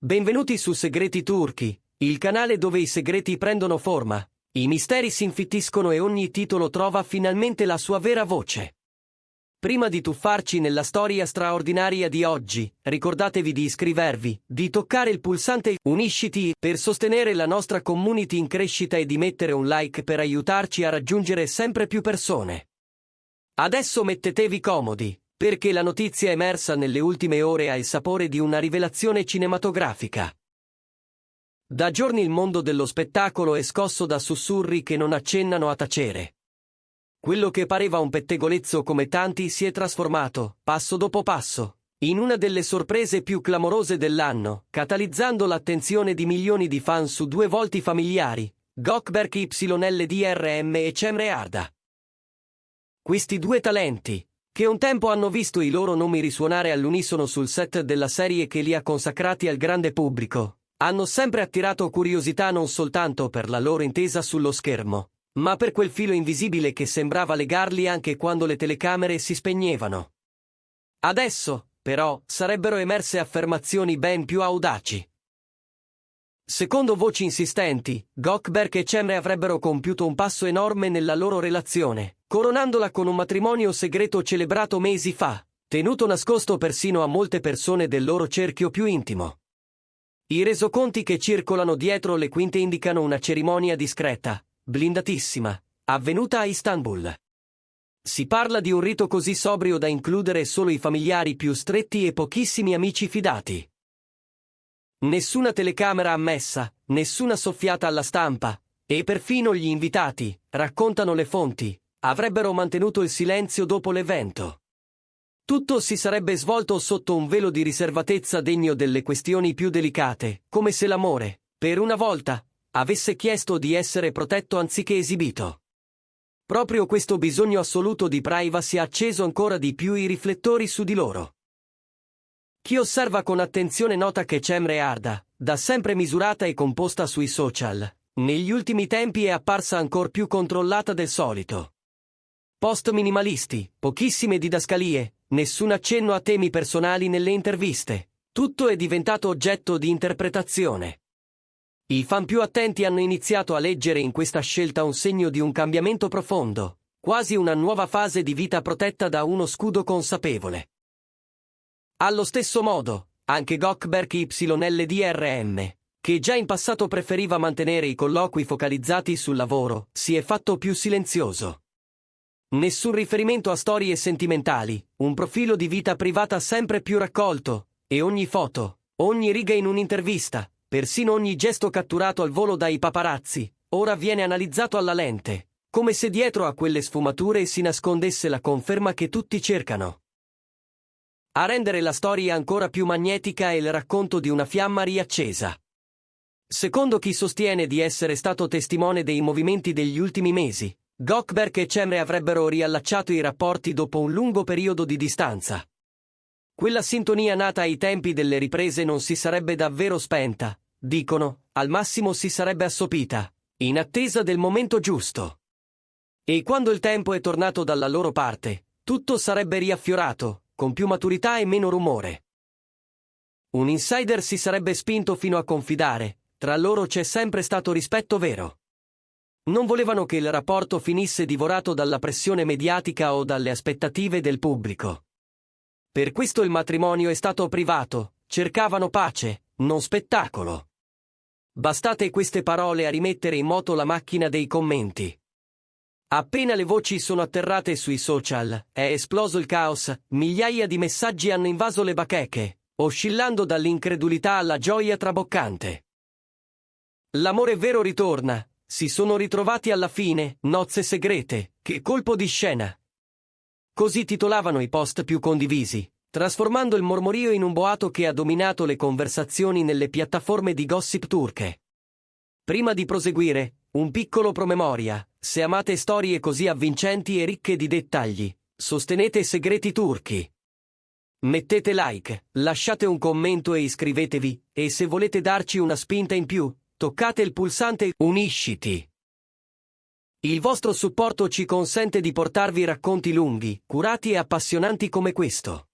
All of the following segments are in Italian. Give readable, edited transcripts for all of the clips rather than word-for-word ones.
Benvenuti su Segreti Turchi, il canale dove i segreti prendono forma, i misteri si infittiscono e ogni titolo trova finalmente la sua vera voce. Prima di tuffarci nella storia straordinaria di oggi, ricordatevi di iscrivervi, di toccare il pulsante Unisciti per sostenere la nostra community in crescita e di mettere un like per aiutarci a raggiungere sempre più persone. Adesso mettetevi comodi, perché la notizia emersa nelle ultime ore ha il sapore di una rivelazione cinematografica. Da giorni il mondo dello spettacolo è scosso da sussurri che non accennano a tacere. Quello che pareva un pettegolezzo come tanti si è trasformato, passo dopo passo, in una delle sorprese più clamorose dell'anno, catalizzando l'attenzione di milioni di fan su due volti familiari, Gökberk YLDRM e Cemre Arda. Questi due talenti, che un tempo hanno visto i loro nomi risuonare all'unisono sul set della serie che li ha consacrati al grande pubblico, hanno sempre attirato curiosità non soltanto per la loro intesa sullo schermo, ma per quel filo invisibile che sembrava legarli anche quando le telecamere si spegnevano. Adesso, però, sarebbero emerse affermazioni ben più audaci. Secondo voci insistenti, Gökberk e Cemre avrebbero compiuto un passo enorme nella loro relazione, coronandola con un matrimonio segreto celebrato mesi fa, tenuto nascosto persino a molte persone del loro cerchio più intimo. I resoconti che circolano dietro le quinte indicano una cerimonia discreta, blindatissima, avvenuta a Istanbul. Si parla di un rito così sobrio da includere solo i familiari più stretti e pochissimi amici fidati. Nessuna telecamera ammessa, nessuna soffiata alla stampa, e perfino gli invitati, raccontano le fonti, avrebbero mantenuto il silenzio dopo l'evento. Tutto si sarebbe svolto sotto un velo di riservatezza degno delle questioni più delicate, come se l'amore, per una volta, avesse chiesto di essere protetto anziché esibito. Proprio questo bisogno assoluto di privacy ha acceso ancora di più i riflettori su di loro. Chi osserva con attenzione nota che Cemre Arda, da sempre misurata e composta sui social, negli ultimi tempi è apparsa ancor più controllata del solito. Post minimalisti, pochissime didascalie, nessun accenno a temi personali nelle interviste, tutto è diventato oggetto di interpretazione. I fan più attenti hanno iniziato a leggere in questa scelta un segno di un cambiamento profondo, quasi una nuova fase di vita protetta da uno scudo consapevole. Allo stesso modo, anche Gökberk YLDRM, che già in passato preferiva mantenere i colloqui focalizzati sul lavoro, si è fatto più silenzioso. Nessun riferimento a storie sentimentali, un profilo di vita privata sempre più raccolto, e ogni foto, ogni riga in un'intervista, persino ogni gesto catturato al volo dai paparazzi, ora viene analizzato alla lente, come se dietro a quelle sfumature si nascondesse la conferma che tutti cercano. A rendere la storia ancora più magnetica è il racconto di una fiamma riaccesa. Secondo chi sostiene di essere stato testimone dei movimenti degli ultimi mesi, Gökberk e Cemre avrebbero riallacciato i rapporti dopo un lungo periodo di distanza. Quella sintonia nata ai tempi delle riprese non si sarebbe davvero spenta, dicono, al massimo si sarebbe assopita, in attesa del momento giusto. E quando il tempo è tornato dalla loro parte, tutto sarebbe riaffiorato, con più maturità e meno rumore. Un insider si sarebbe spinto fino a confidare, tra loro c'è sempre stato rispetto vero. Non volevano che il rapporto finisse divorato dalla pressione mediatica o dalle aspettative del pubblico. Per questo il matrimonio è stato privato, cercavano pace, non spettacolo. Bastate queste parole a rimettere in moto la macchina dei commenti. Appena le voci sono atterrate sui social, è esploso il caos, migliaia di messaggi hanno invaso le bacheche, oscillando dall'incredulità alla gioia traboccante. L'amore vero ritorna, si sono ritrovati alla fine, nozze segrete, che colpo di scena. Così titolavano i post più condivisi, trasformando il mormorio in un boato che ha dominato le conversazioni nelle piattaforme di gossip turche. Prima di proseguire, un piccolo promemoria: se amate storie così avvincenti e ricche di dettagli, sostenete Segreti Turchi. Mettete like, lasciate un commento e iscrivetevi, e se volete darci una spinta in più, toccate il pulsante Unisciti. Il vostro supporto ci consente di portarvi racconti lunghi, curati e appassionanti come questo.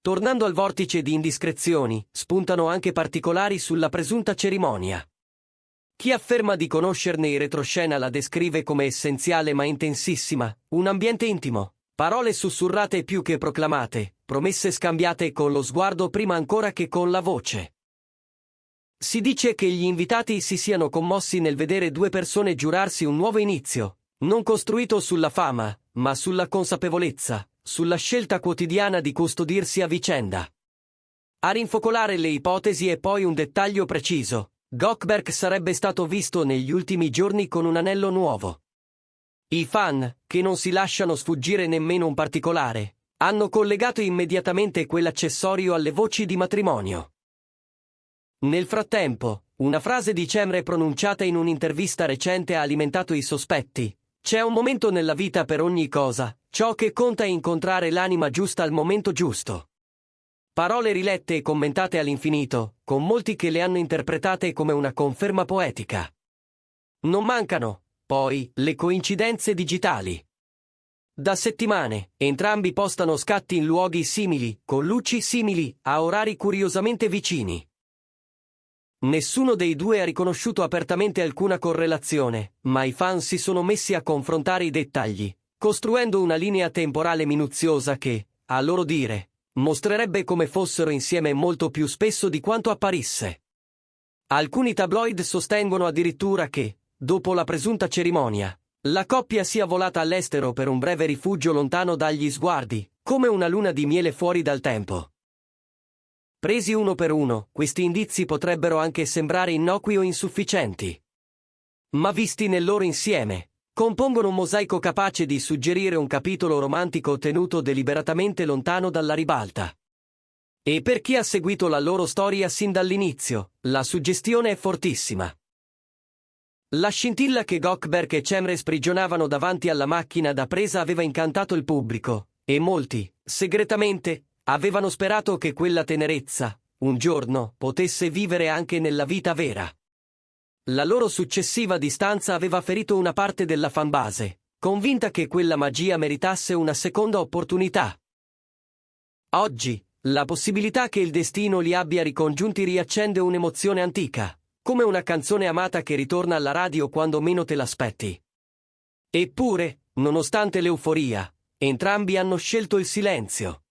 Tornando al vortice di indiscrezioni, spuntano anche particolari sulla presunta cerimonia. Chi afferma di conoscerne in retroscena la descrive come essenziale ma intensissima, un ambiente intimo, parole sussurrate più che proclamate, promesse scambiate con lo sguardo prima ancora che con la voce. Si dice che gli invitati si siano commossi nel vedere due persone giurarsi un nuovo inizio, non costruito sulla fama, ma sulla consapevolezza, sulla scelta quotidiana di custodirsi a vicenda. A rinfocolare le ipotesi è poi un dettaglio preciso: Gökberk sarebbe stato visto negli ultimi giorni con un anello nuovo. I fan, che non si lasciano sfuggire nemmeno un particolare, hanno collegato immediatamente quell'accessorio alle voci di matrimonio. Nel frattempo, una frase di Cemre pronunciata in un'intervista recente ha alimentato i sospetti: c'è un momento nella vita per ogni cosa, ciò che conta è incontrare l'anima giusta al momento giusto. Parole rilette e commentate all'infinito, con molti che le hanno interpretate come una conferma poetica. Non mancano, poi, le coincidenze digitali. Da settimane, entrambi postano scatti in luoghi simili, con luci simili, a orari curiosamente vicini. Nessuno dei due ha riconosciuto apertamente alcuna correlazione, ma i fan si sono messi a confrontare i dettagli, costruendo una linea temporale minuziosa che, a loro dire, mostrerebbe come fossero insieme molto più spesso di quanto apparisse. Alcuni tabloid sostengono addirittura che, dopo la presunta cerimonia, la coppia sia volata all'estero per un breve rifugio lontano dagli sguardi, come una luna di miele fuori dal tempo. Presi uno per uno, questi indizi potrebbero anche sembrare innocui o insufficienti. Ma visti nel loro insieme, compongono un mosaico capace di suggerire un capitolo romantico tenuto deliberatamente lontano dalla ribalta. E per chi ha seguito la loro storia sin dall'inizio, la suggestione è fortissima. La scintilla che Gökberk e Cemre sprigionavano davanti alla macchina da presa aveva incantato il pubblico, e molti, segretamente, avevano sperato che quella tenerezza, un giorno, potesse vivere anche nella vita vera. La loro successiva distanza aveva ferito una parte della fanbase, convinta che quella magia meritasse una seconda opportunità. Oggi, la possibilità che il destino li abbia ricongiunti riaccende un'emozione antica, come una canzone amata che ritorna alla radio quando meno te l'aspetti. Eppure, nonostante l'euforia, entrambi hanno scelto il silenzio.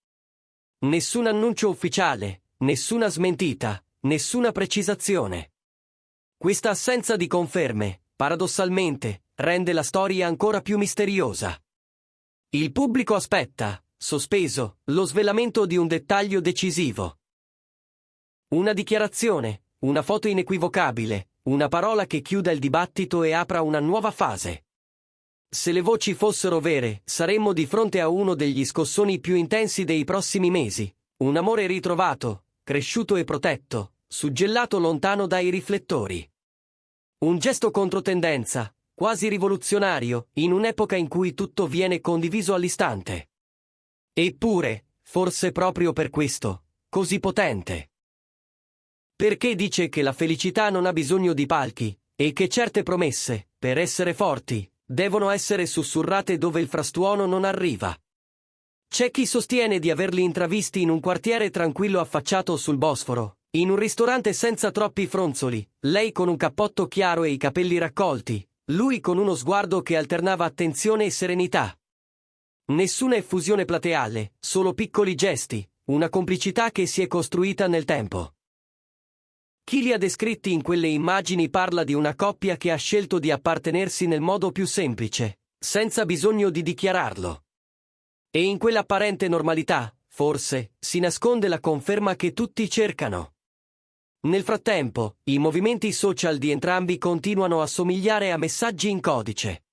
Nessun annuncio ufficiale, nessuna smentita, nessuna precisazione. Questa assenza di conferme, paradossalmente, rende la storia ancora più misteriosa. Il pubblico aspetta, sospeso, lo svelamento di un dettaglio decisivo. Una dichiarazione, una foto inequivocabile, una parola che chiuda il dibattito e apra una nuova fase. Se le voci fossero vere, saremmo di fronte a uno degli scossoni più intensi dei prossimi mesi, un amore ritrovato, cresciuto e protetto, suggellato lontano dai riflettori. Un gesto controtendenza, quasi rivoluzionario, in un'epoca in cui tutto viene condiviso all'istante. Eppure, forse proprio per questo, così potente. Perché dice che la felicità non ha bisogno di palchi, e che certe promesse, per essere forti, devono essere sussurrate dove il frastuono non arriva. C'è chi sostiene di averli intravisti in un quartiere tranquillo affacciato sul Bosforo, in un ristorante senza troppi fronzoli, lei con un cappotto chiaro e i capelli raccolti, lui con uno sguardo che alternava attenzione e serenità. Nessuna effusione plateale, solo piccoli gesti, una complicità che si è costruita nel tempo. Chi li ha descritti in quelle immagini parla di una coppia che ha scelto di appartenersi nel modo più semplice, senza bisogno di dichiararlo. E in quell'apparente normalità, forse, si nasconde la conferma che tutti cercano. Nel frattempo, i movimenti social di entrambi continuano a somigliare a messaggi in codice.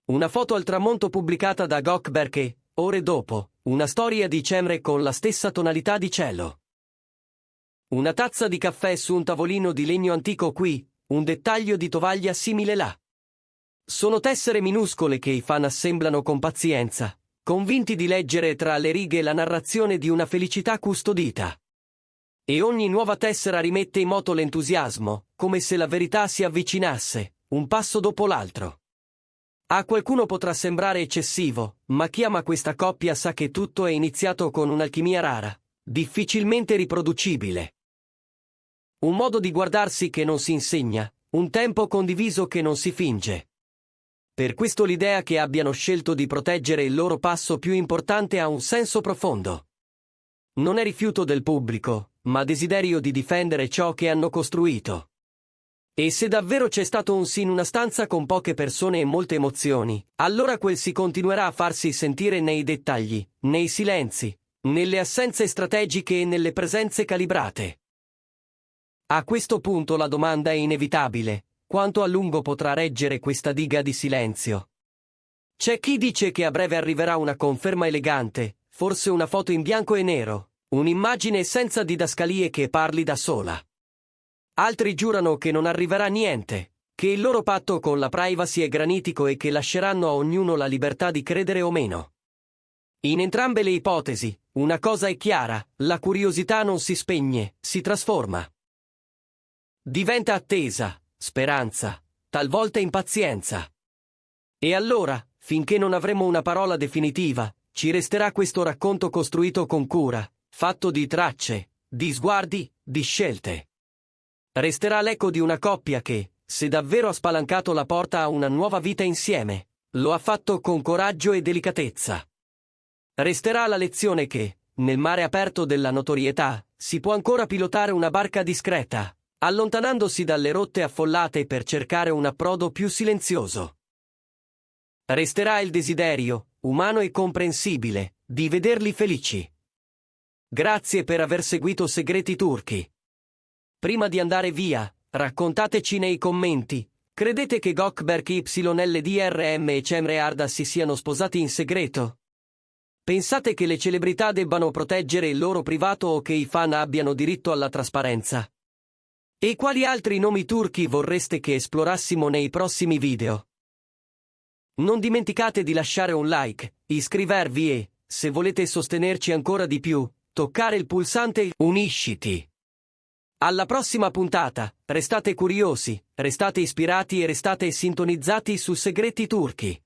Una foto al tramonto pubblicata da Gökberk e, ore dopo, una storia di Cemre con la stessa tonalità di cielo. Una tazza di caffè su un tavolino di legno antico qui, un dettaglio di tovaglia simile là. Sono tessere minuscole che i fan assemblano con pazienza, convinti di leggere tra le righe la narrazione di una felicità custodita. E ogni nuova tessera rimette in moto l'entusiasmo, come se la verità si avvicinasse, un passo dopo l'altro. A qualcuno potrà sembrare eccessivo, ma chi ama questa coppia sa che tutto è iniziato con un'alchimia rara, difficilmente riproducibile. Un modo di guardarsi che non si insegna, un tempo condiviso che non si finge. Per questo l'idea che abbiano scelto di proteggere il loro passo più importante ha un senso profondo. Non è rifiuto del pubblico, ma desiderio di difendere ciò che hanno costruito. E se davvero c'è stato un sì in una stanza con poche persone e molte emozioni, allora quel sì continuerà a farsi sentire nei dettagli, nei silenzi, nelle assenze strategiche e nelle presenze calibrate. A questo punto la domanda è inevitabile: quanto a lungo potrà reggere questa diga di silenzio? C'è chi dice che a breve arriverà una conferma elegante, forse una foto in bianco e nero, un'immagine senza didascalie che parli da sola. Altri giurano che non arriverà niente, che il loro patto con la privacy è granitico e che lasceranno a ognuno la libertà di credere o meno. In entrambe le ipotesi, una cosa è chiara: la curiosità non si spegne, si trasforma. Diventa attesa, speranza, talvolta impazienza. E allora, finché non avremo una parola definitiva, ci resterà questo racconto costruito con cura, fatto di tracce, di sguardi, di scelte. Resterà l'eco di una coppia che, se davvero ha spalancato la porta a una nuova vita insieme, lo ha fatto con coraggio e delicatezza. Resterà la lezione che, nel mare aperto della notorietà, si può ancora pilotare una barca discreta, allontanandosi dalle rotte affollate per cercare un approdo più silenzioso. Resterà il desiderio, umano e comprensibile, di vederli felici. Grazie per aver seguito Segreti Turchi. Prima di andare via, raccontateci nei commenti: credete che Gökberk YLDRM e Cemre Arda si siano sposati in segreto? Pensate che le celebrità debbano proteggere il loro privato o che i fan abbiano diritto alla trasparenza? E quali altri nomi turchi vorreste che esplorassimo nei prossimi video? Non dimenticate di lasciare un like, iscrivervi e, se volete sostenerci ancora di più, toccare il pulsante Unisciti. Alla prossima puntata, restate curiosi, restate ispirati e restate sintonizzati su Segreti Turchi.